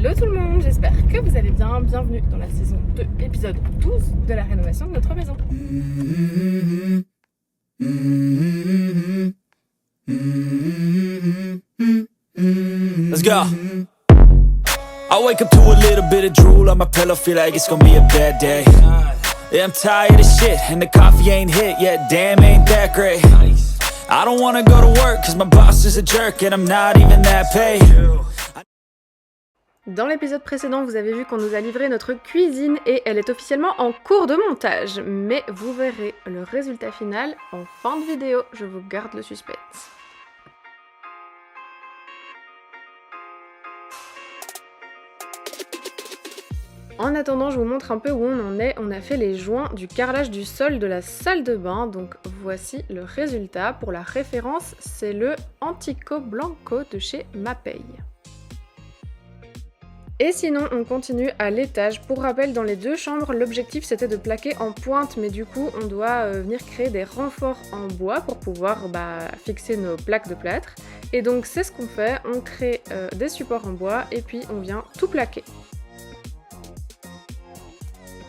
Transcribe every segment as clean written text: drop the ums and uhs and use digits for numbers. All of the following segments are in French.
Hello tout le monde, j'espère que vous allez bien. Bienvenue dans la saison 2, épisode 12 de la rénovation de notre maison. Let's go. I wake up to a little bit of drool on my pillow, feel like it's gonna be a bad day. Yeah, I'm tired of shit, and the coffee ain't hit yet, damn ain't that great. I don't wanna go to work, cause my boss is a jerk, and I'm not even that paid. Dans l'épisode précédent, vous avez vu qu'on nous a livré notre cuisine et elle est officiellement en cours de montage. Mais vous verrez le résultat final en fin de vidéo, je vous garde le suspense. En attendant, je vous montre un peu où on en est. On a fait les joints du carrelage du sol de la salle de bain. Donc voici le résultat. Pour la référence, c'est le Antico Blanco de chez Mapei. Et sinon, on continue à l'étage. Pour rappel, dans les deux chambres, l'objectif c'était de plaquer en pointe, mais du coup, on doit venir créer des renforts en bois pour pouvoir fixer nos plaques de plâtre. Et donc, c'est ce qu'on fait. On crée des supports en bois et puis on vient tout plaquer.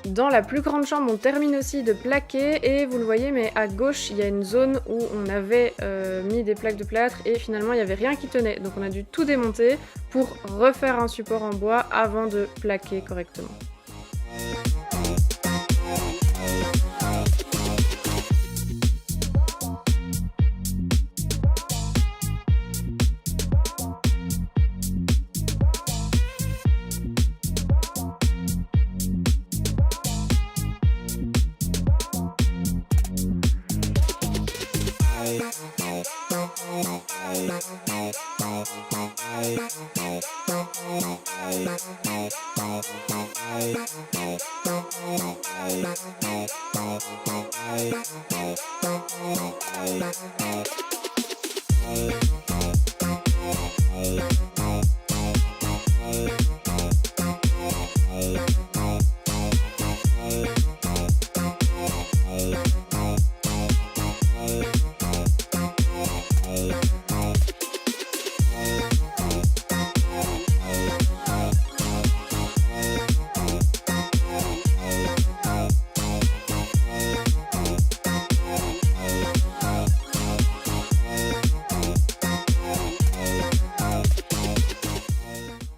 Dans la plus grande chambre, on termine aussi de plaquer et vous le voyez, mais à gauche, il y a une zone où on avait mis des plaques de plâtre et finalement, il n'y avait rien qui tenait. Donc on a dû tout démonter pour refaire un support en bois avant de plaquer correctement.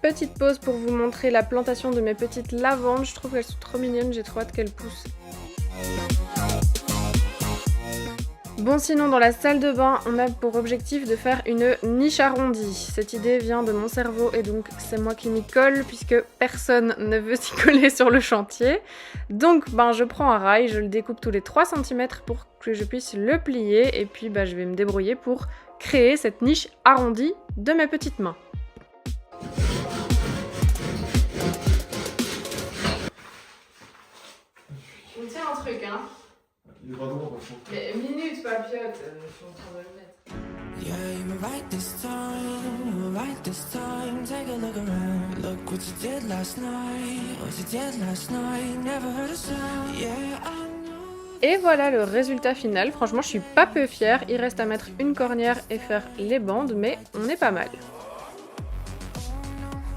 Petite pause pour vous montrer la plantation de mes petites lavandes. Je trouve qu'elles sont trop mignonnes, j'ai trop hâte qu'elles poussent. Bon, sinon dans la salle de bain, on a pour objectif de faire une niche arrondie. Cette idée vient de mon cerveau et donc c'est moi qui m'y colle puisque personne ne veut s'y coller sur le chantier. Donc je prends un rail, je le découpe tous les 3 cm pour que je puisse le plier et puis je vais me débrouiller pour créer cette niche arrondie de mes petites mains. On tient un truc, hein. Il est pas droit, par contre. Mais minute, papiote, je suis en train de le mettre. Yeah, you were right this time, you were right this time. Take a look around, look what you did last night. What you did last night, never heard a sound. Yeah, I know. Et voilà le résultat final. Franchement, je suis pas peu fière. Il reste à mettre une cornière et faire les bandes, mais on est pas mal.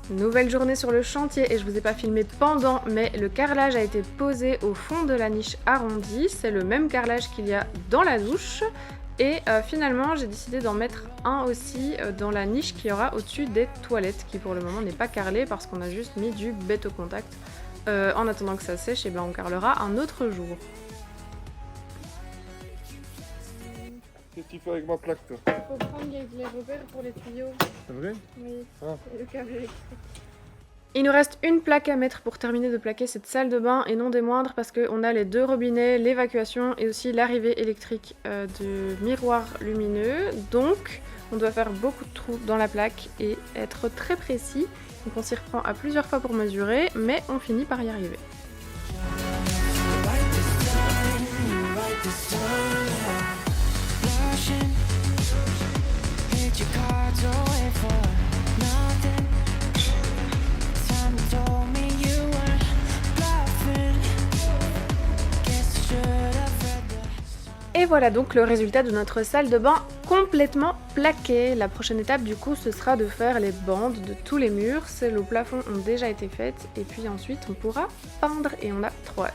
Nouvelle journée sur le chantier et je vous ai pas filmé pendant, mais le carrelage a été posé au fond de la niche arrondie. C'est le même carrelage qu'il y a dans la douche. Et finalement, j'ai décidé d'en mettre un aussi dans la niche qui y aura au-dessus des toilettes, qui pour le moment n'est pas carrelée parce qu'on a juste mis du béton contact. En attendant que ça sèche, on carrelera un autre jour. Qu'est-ce que tu fais avec ma plaque, toi? Faut prendre les repères pour les tuyaux. C'est vrai? Oui, Ah. et le câble électrique. Il nous reste une plaque à mettre pour terminer de plaquer cette salle de bain et non des moindres parce qu'on a les 2 robinets, l'évacuation et aussi l'arrivée électrique de miroirs lumineux. Donc on doit faire beaucoup de trous dans la plaque et être très précis. Donc on s'y reprend à plusieurs fois pour mesurer, mais on finit par y arriver. Et voilà donc le résultat de notre salle de bain complètement plaquée. La prochaine étape du coup ce sera de faire les bandes de tous les murs. Celles au plafond ont déjà été faites et puis ensuite on pourra peindre et on a trop hâte.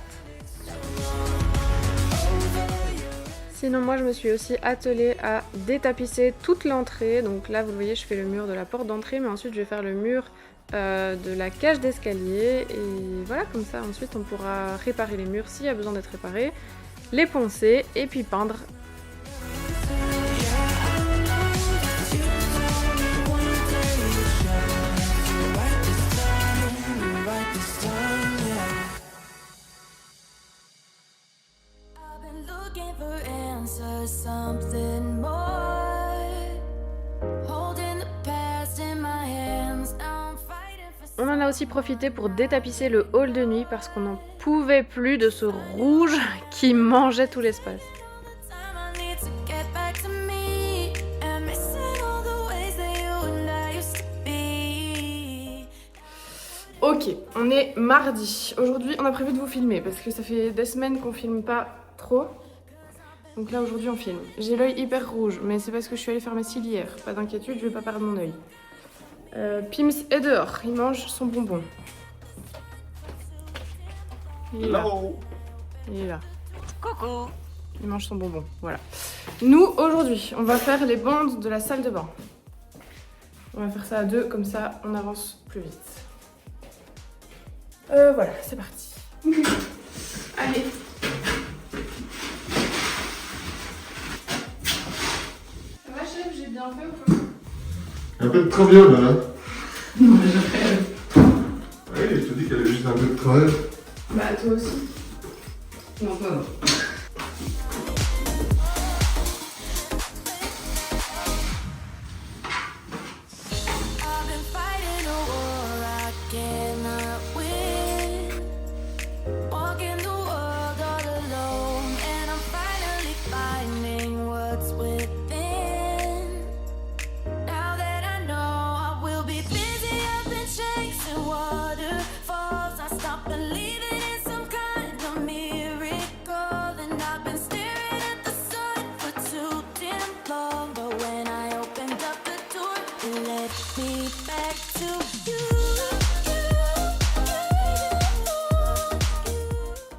Sinon moi je me suis aussi attelée à détapisser toute l'entrée. Donc là vous le voyez je fais le mur de la porte d'entrée mais ensuite je vais faire le mur de la cage d'escalier. Et voilà comme ça ensuite on pourra réparer les murs s'il y a besoin d'être réparé. Les poncer et puis peindre. On en a aussi profité pour détapisser le hall de nuit parce qu'on n'en pouvait plus de ce rouge qui mangeait tout l'espace. Ok, on est mardi. Aujourd'hui, on a prévu de vous filmer parce que ça fait des semaines qu'on filme pas trop. Donc là, aujourd'hui, on filme. J'ai l'œil hyper rouge, mais c'est parce que je suis allée faire ma cils hier. Pas d'inquiétude, je vais pas perdre mon œil. Pims est dehors, il mange son bonbon. Il est là. Il est là. Coucou. Il mange son bonbon, voilà. Nous, aujourd'hui, on va faire les bandes de la salle de bain. On va faire ça à deux, comme ça, on avance plus vite. Voilà, c'est parti. Allez. Ça va, chef, j'ai bien fait ou pas? Un peu de travail là. Non, mais je rêve. Oui, je te dis qu'elle est juste un peu de travail. Bah, toi aussi. Non, toi non.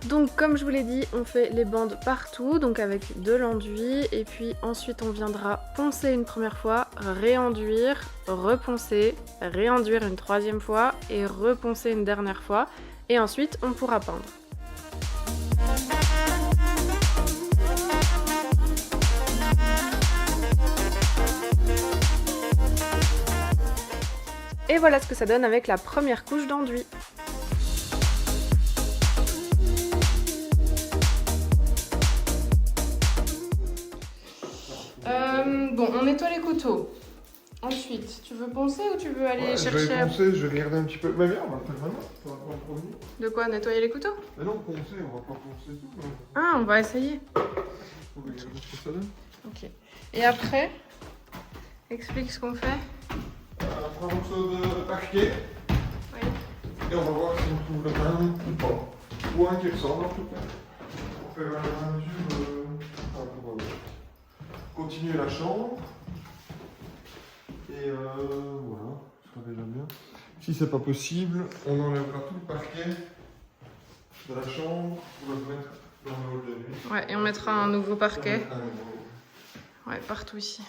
Donc comme je vous l'ai dit, on fait les bandes partout, donc avec de l'enduit, et puis ensuite on viendra poncer une première fois, réenduire, reponcer, réenduire une troisième fois et reponcer une dernière fois, et ensuite on pourra peindre. Et voilà ce que ça donne avec la première couche d'enduit. Bon, on nettoie les couteaux. Ensuite, tu veux poncer ou tu veux aller chercher... Je vais poncer, je vais regarder un petit peu. Mais viens, on va faire maintenant. Ça va pas en premier. De quoi, nettoyer les couteaux? Mais non, poncer, on va pas poncer tout. Mais... Ah, on va essayer. Faut regarder ce que ça donne. Ok. Et après, explique ce qu'on fait. On prend un morceau de parquet. Oui. Et on va voir si on trouve le même ou pas. Ou un qui ressemble en tout cas. Pour faire un mesure... pour continuer la chambre. Et voilà, ce sera déjà bien. Si c'est pas possible, on enlèvera tout le parquet de la chambre pour le mettre dans le hall de nuit. Ouais, et on mettra un nouveau parquet. Ouais, partout ici.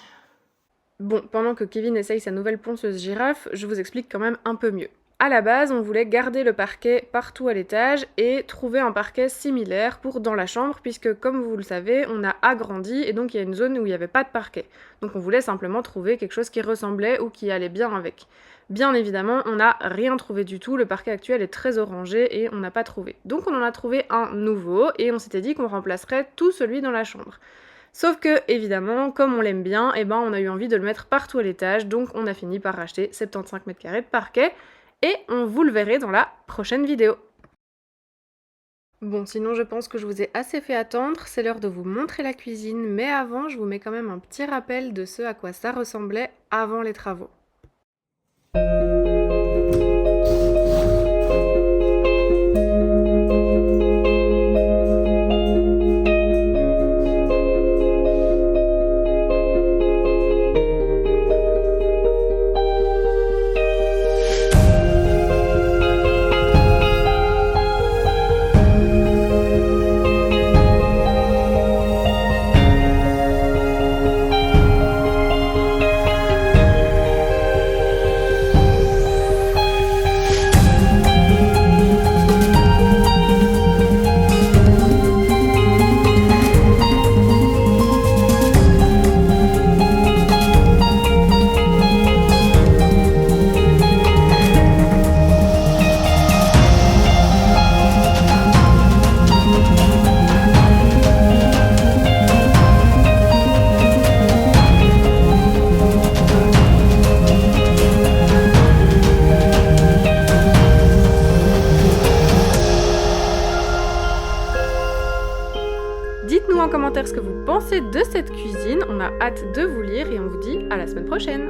Bon, pendant que Kevin essaye sa nouvelle ponceuse girafe, je vous explique quand même un peu mieux. À la base, on voulait garder le parquet partout à l'étage et trouver un parquet similaire pour dans la chambre, puisque comme vous le savez, on a agrandi et donc il y a une zone où il n'y avait pas de parquet. Donc on voulait simplement trouver quelque chose qui ressemblait ou qui allait bien avec. Bien évidemment, on n'a rien trouvé du tout, le parquet actuel est très orangé et on n'a pas trouvé. Donc on en a trouvé un nouveau et on s'était dit qu'on remplacerait tout celui dans la chambre. Sauf que, évidemment, comme on l'aime bien, eh ben, on a eu envie de le mettre partout à l'étage, donc on a fini par racheter 75 m² de parquet. Et on vous le verrez dans la prochaine vidéo. Bon, sinon je pense que je vous ai assez fait attendre, c'est l'heure de vous montrer la cuisine, mais avant je vous mets quand même un petit rappel de ce à quoi ça ressemblait avant les travaux. commentaire ce que vous pensez de cette cuisine. On a hâte de vous lire et on vous dit à la semaine prochaine.